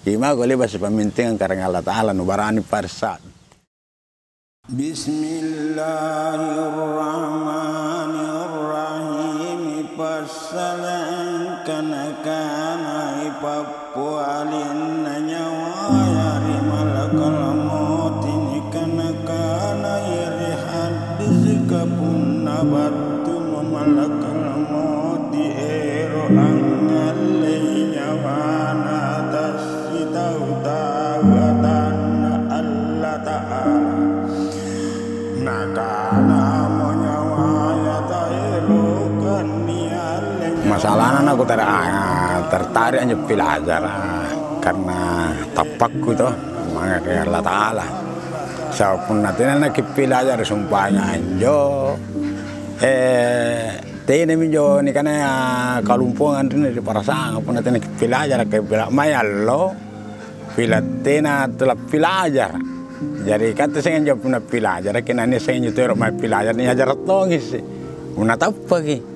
Kima ko liba sa pamintingan karang Allah Ta'ala no barani parsad. Bismillahirrahmanirrahim. Pasalan kana ipapualin na nyawayari malakal motin kana iri hadis kapun nabatu malakal moti ero angalay nyawana tasitaw tawatan Allah Ta'ala nakana mo nyawaya ta'ilukan niyalay. Masalahnya aku tertarik aja belajar karena tapakku itu mengenai Allah Ta'ala. Siapapun nanti nak belajar sumpahnya anjo tene minjo ni kana kalumpungan tu di parasang pun nanti nak belajar ke mayallo pilatena telah belajar. Jadi kata saya anjo pun belajar kena ni saya anjo terus mai belajar ni ajar tongis. Una tappa ki.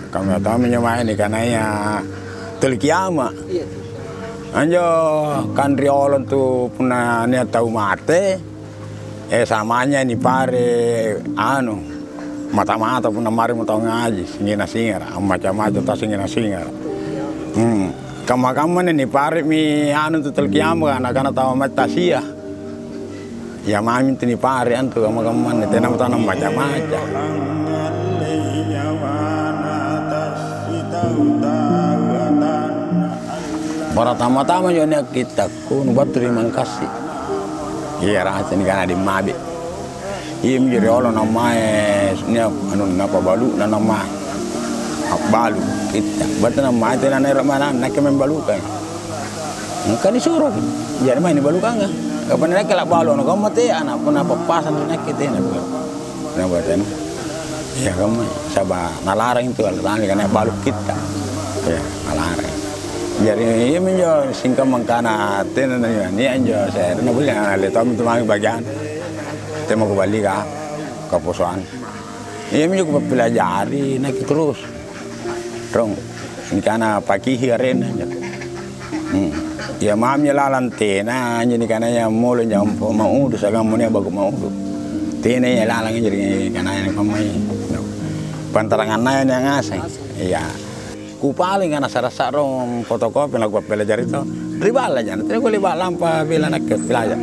Kami tahu menyamai ni karena ya telkiama. Anjo kan riolon tu puna ni tahu mate. Samanya ni pare anu mata-mata puna mari mau tahu ngaji singira macam-macam tas singira. Kama-kama ni pare mi anu tu telkiama anak-anak tahu mata sia. Ya mami tu ni pare antu kama-kama ni tenam tanam macam-macam. Pertama-tama juga kita kun buat terima kasih. Iya rasa ni kan ada mabe. Iya menjadi Allah namanya ni anu napa balu nama balu kita. Betul nama itu nana mana nak membalu kan. Kan disuruh. Jadi main balu kan? Kapan nak kelak balu? Nak kamu teh anak pun apa pasan nak kita nak. Nak buatan. Ya kamu sabar. Nalarang itu Allah kan balu kita. Ya nalarang. Jadi ini menjadi singkat mengkana tenan ni anjo saya nak boleh letak itu mami bagian temu kembali ke posoan. Ini menjadi pelajari nak terus, dong. Ini karena pagi hari ni. Ya mami lalan tena, jadi karena yang mulu jam mau tu sagam muni bagu mau tu. Tena yang lalang jadi karena yang pamai. Pantarangan naik yang asing. Iya. Ku paling karena sarasa rong fotokopi lagu belajar itu ribal aja. Nanti aku libat lampa bila nak belajar.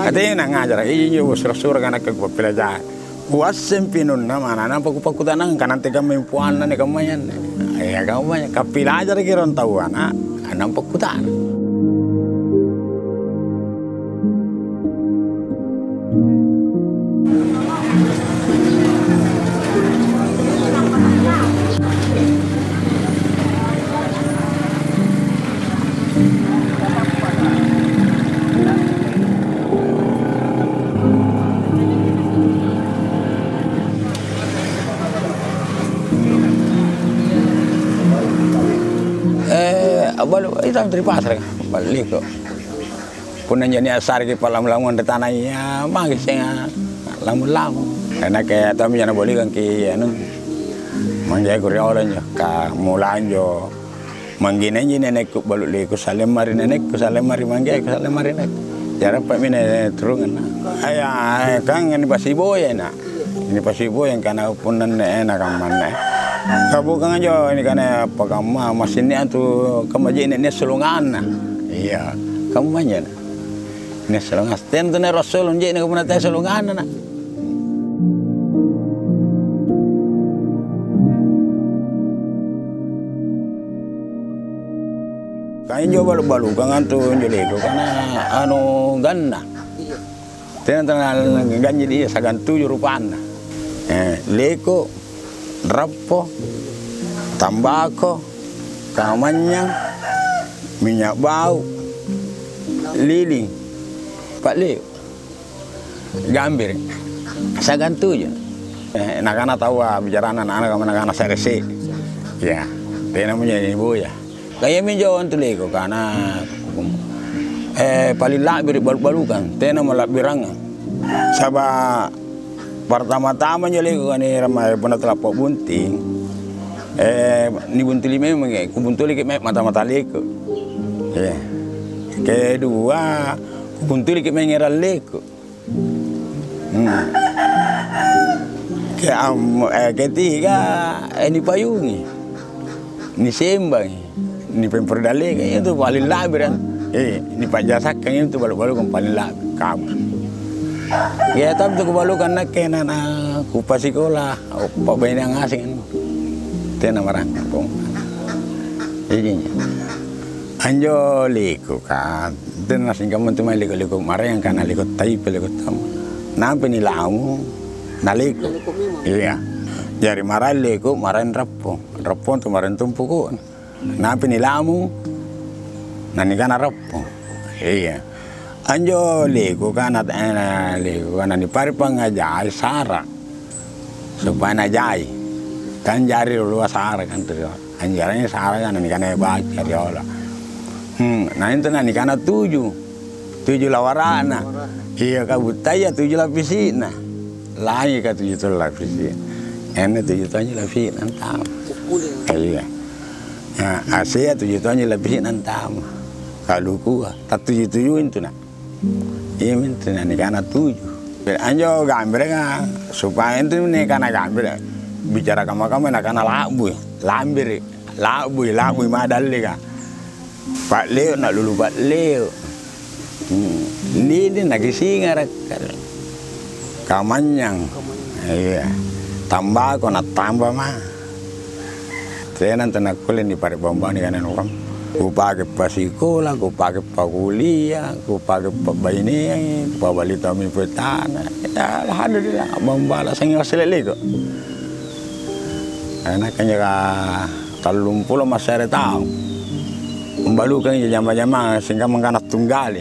Katanya nak ngajar. Iya surah-surah karena ke belajar. Kuas sempinun nama anak paku tanang kan nanti kami puan nanti kemayan. Ya kamu banyak belajar kira tahu anak paku tanang. Balu itu dari pasar balik kok. Punan jadi asar ke palam-lamun di tanahnya, magi saya lamun-lamun. Karena kayak tamu yang boleh kan ke anu manjai kuriolannya, ka mulanjo. Manggina je nenek ku balu le ku salem mari manggai ku salem mari nek. Jarang pak mine turungan. Ayah kan ini pasibo ya nak. Ini pasibo yang karena punan enak mana. Bukan aja ini karena apa kamu mesin ni tu kamu je ini selungan. Iya, kamu mana? Ini selungan. Sten tu ni Rasul je ini kamu nanti selungan nak. Kain jo balu-balu kan tu jadi tu karena anu ganda. Sten tengah ganji dia sagantu jurupan. Leko Rapo, tambako, kamanyang, minyak bau, lili, Pak Leo, gambir, sagantu je. Anak-anak tahu bicara anak-anak saya resi, ya, dia namanya ibu ya. Kayak minjauan tu lego karena paling labir balu-balu kan, dia nama labirangan. Sabah pertama-tama lego kan ni ramai pernah telapok bunting. Ni bunting lima memang ku buntul lagi mata-mata lego. Ya. Kedua, kupuntuli ke mengeral leko. Ketiga, ini payungi, ini sembang, ini pemperdale itu paling labir kan. Ini pajasakan itu balu-balu kan paling labir kamu. Ya tapi tu balu kan nak kena na kupas sekolah, pak bayi yang asing, tena marang pun. Ini, anjo leko kan, tena singkaman tu mai leko marang kan leko tai leko tam, nampi ni lamu. Naliko, iya. Jadi marahin leko, marahin rapon tu marahin tumpuku. Napi nilamu, nani kana rapon, iya. Anjo leko kana ni pari pangajai sara, supaya najai. Kan jari luas sara kan tu, anjaranya sara kan nani kana baca riola. Nah itu nani kana tujuh lawarana, iya kabutaya 7 lapisina. Lagi ka 7 lapisin, ini 7 lapisin antam. Iya, Asia 7 lapisin antam. Kalau gua tak 7 itu nak, iya minta nih karena 7. Anjo gambar kan, supaya itu nih karena gambar. Bicara kamu nak karena labu madal kan. Pak Leo nak lulu Pak Leo, ini nak singa rakan. Kamanyang, iya, tambah kau nak tambah mah. Saya nanti nak kuliah di Pari Bambang ni kan orang. Ku pakai pasikola, ku pakai pakuliah, ku pakai pabaini, pabalita mi petana. Ya alhamdulillah, membalas yang hasil lego. Anaknya ka 30 masih tahu. Membalukan jama-jama sehingga mengkanak tunggal.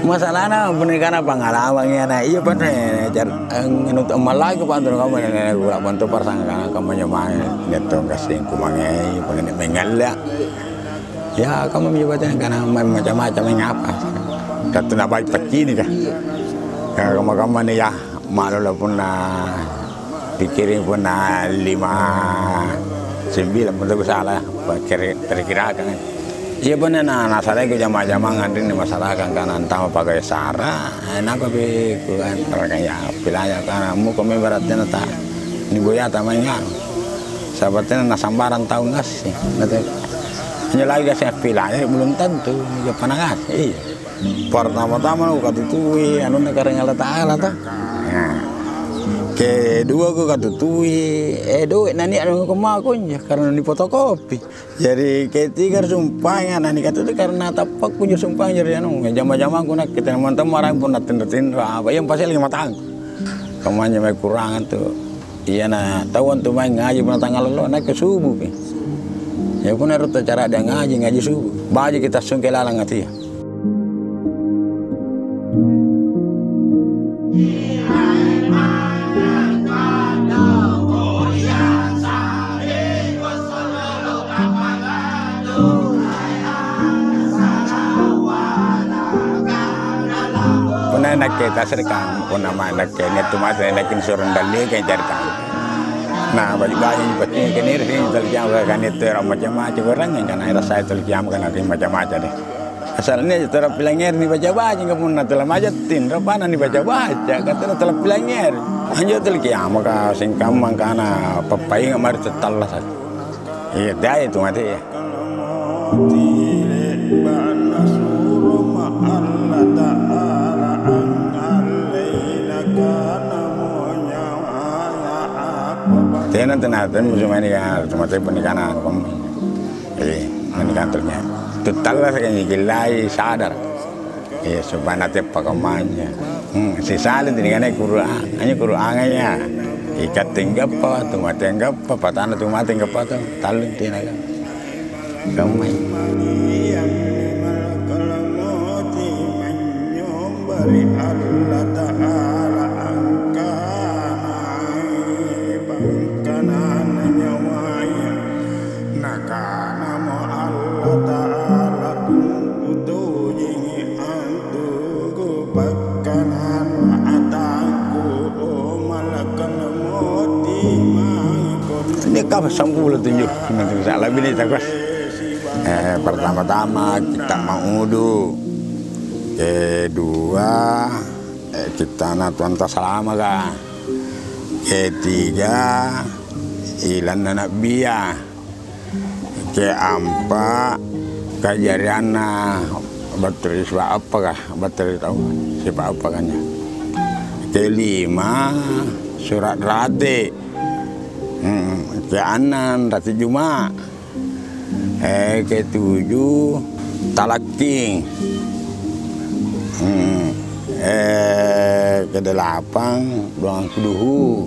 Masalahnya pernikahan pengalamannya nah iya bener jar ngenut malai ke pantur kamu yang gula bantu pasangan kamu nyamai neto kasih kumangai pengen mengalah ya kamu menyebutnya karena macam-macam ngapa kata nak baik peci ni kan kamu ni ya malu lah pun pikirin pun 5 9 betul salah kira-kira kan. Iya benar, nah saya ke jamaah-jamaah ngantri di masyarakat kan antama pakai sara, enak tapi kan terkaya pilanya karena mu kami beratnya nata ini boya tamanya, sahabatnya nasambaran tahu nggak sih, nanti hanya lagi saya pilanya belum tentu juga panangas, iya. Pertama-tama aku katutui, anu negara ngalah taala ta. Kedua aku katutui, duit nani anu kemakunya karena ni fotokopi. Jadi ketiga sumpahnya nani kata itu karena tapak punya sumpah jadi anu jama-jama aku nak kita teman-teman orang pun natin apa yang pasti 5 tahun. Kemanya mai kurangan tuh. Iya na tahuan tuh main ngaji pernah tanggal lo naik ke subuh pi. Ya pun harus cara ada ngaji subuh. Baju kita sungke lalang hati ya. Nak kita serkan pun nama nak netu mata nakin surun dalih kan jarkan. Nah baju-baju pasti kenir sini terjam kan itu macam-macam orang yang kan air saya terjam kan ada macam-macam deh. Asalnya terap pilangnya ni baca baca nggak pun nanti lama aja tin rapana ni baca baca kata terap pilangnya. Hanya terjam maka singkam mangkana papai nggak mari tertalas. Iya dah itu mati ya. Tenan tenan musim ini kan cuma pernikahan kami, pernikahan ternyata total lah sekali gilai sadar, supaya nanti pakamanya, si salin ini kan hanya Qurannya, ikat tinggal apa, tu mati tinggal apa, patah tu mati tinggal apa tu, talun tenaga, kami. Ini kau sampul tunjuk nanti salah bini takwas. Pertama-tama kita mau udu, kedua kita natuan selama kah, ketiga ilan anak biya, keempat kajariana betul siapa apa kah, betul tahu siapa apa kan ya. Kelima surat rati, keenam rati Jumat, ketujuh talaking, kedelapan doang kuduhu,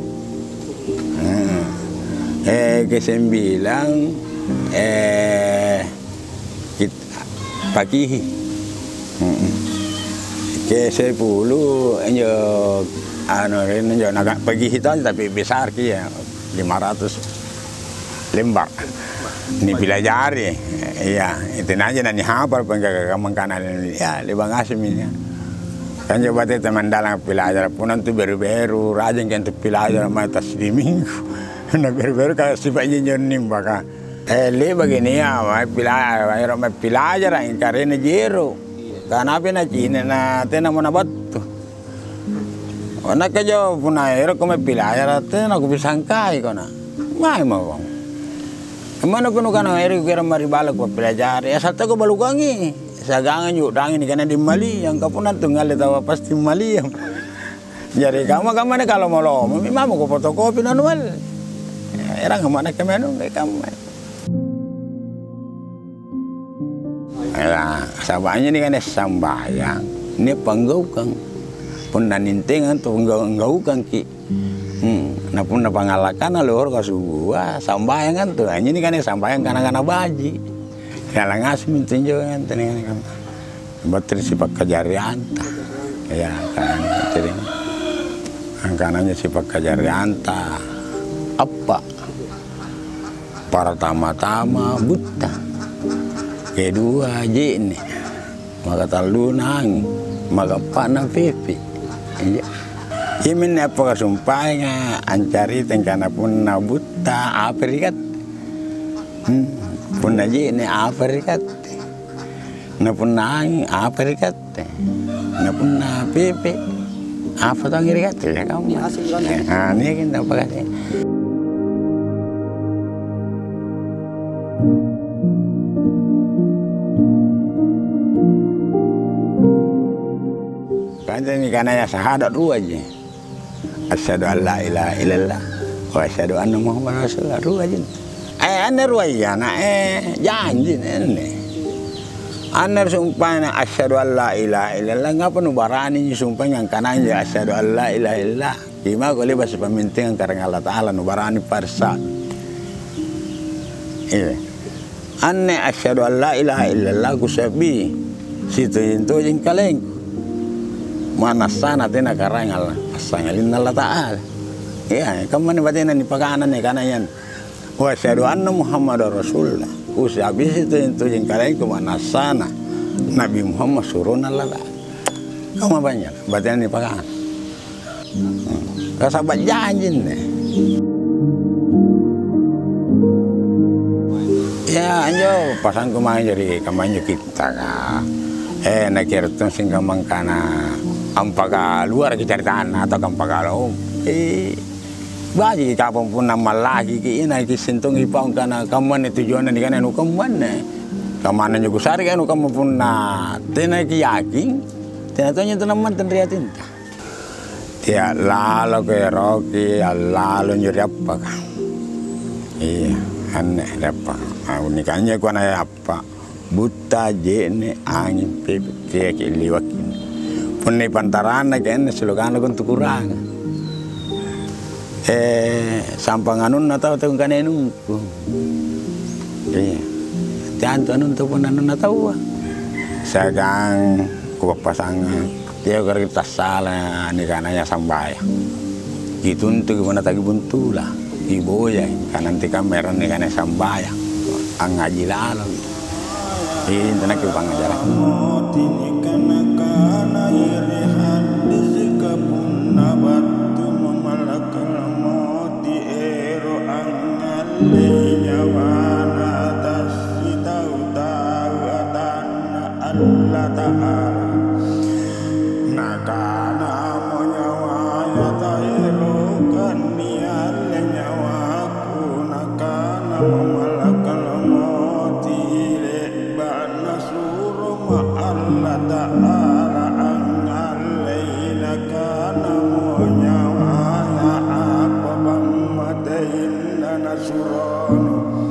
kesembilan pagi, ke-10 agak pagi hitam tapi besar ya 500 lembar. Ini pelajari, ya itu aja nanti hafal penggagaman kanan ya lebang asim ini. Kan coba teman dalam pelajar pun nanti baru-baru rajin kan pelajar mata di minggu, nak baru-baru kalau sifat junior nimbaka. Le begini ya, pelajar yang karena jero, karena apa na Cina na tena mana batu. Nak kerja pun air kau pelajar tena aku bisa angkai kau na, mai mau. Mana kuno kan air kira mari balik buat pelajar, ya satu aku balukangi, sagangan yuk dangin karena di Mali, yang kau pun nanti ngali tahu pasti Mali. Jadi kamu ni kalau mau lo, memang mau fotokopi manual, orang kemana kemana kamu. Nah, sabanya ini kan sambayang, ini panggaukan, pun nanintingan tu panggaukan ki, na pun na pangalakan na luar kasubuah, sambayang kan tu, ini kan sambayang kana baji, kalang asim tinjau kan, teni kan, bateri sipak kajarianta, ya kan, teri, kanannya sipak kajarianta, apa, pertama-tama buta. Kedua jini, maka talunang, maka panah pipi. Ini apa kesumpahnya, ancari tengkana pun nabuta Afrikat, pun jini Afrikat, napun nang Afrikat, napun na pipi, apa tuh ngirikat ya kamu? Nah ini kita apa kasih? Ini karena ya syahadat dua aja. Asyhadu an la ilaha illallah wa asyhadu anna Muhammadar Rasulullah dua aja. Ane dua ya na janji ane. Ane sumpahnya asyhadu an la ilaha illallah ngapa nu barani sumpah yang kanan ya asyhadu an la ilaha illallah. Gimana kalau bahasa pemintingan karena Allah Taala nu barani parsa. Iya. Ane asyhadu an la ilaha illallah kusabi situ itu yang kaleng. Mana sana tena karangal asangalin Allah Taala. Ya, kamu ni batin ni pakanan ni kana yan. Wa asyhadu anna Muhammadar Rasulullah. Habis itu yang kalian ke mana sana Nabi Muhammad surun Allah Taala. Kamu banyak batin ni pakanan. Kasabat janji ni. Ya, anjo pasang kumain jadi kamanyo kita ka. Nak kerton sing kamang kana. Ampaga luar ke caritaan atau kampaga lo, bagi kapung pun nama lagi ke ina ke sentung ipang kana kaman tujuan ni kana nu kaman juga sari kan kamu pun na tena ke yakin, tena tu nyentuh nama tenriatin, tiada lalu ke roki, lalu nyuri apa kan, iya aneh apa, unikannya ku aneh apa, buta jene angin pepe tiak liwakin. Punai pantaran kan selokan lagu untuk kurang. Sampang anun natau tahu kan enung. Tian tu anun tu pun anun natau. Segang kuak pasang dia kerja salah ni kananya sambai. Itu untuk mana tagi buntu lah. Ibu ya kan nanti kamera ni kananya sambai. Angaji lalu. Ini nak kita pengajaran. Allah Ta'ala nakana monyawa ya tailukan niale nyawaku nakana memalakal moti lebana suruh ma Allah Ta'ala angalaina kana monyawa ya apa bang madain nasurono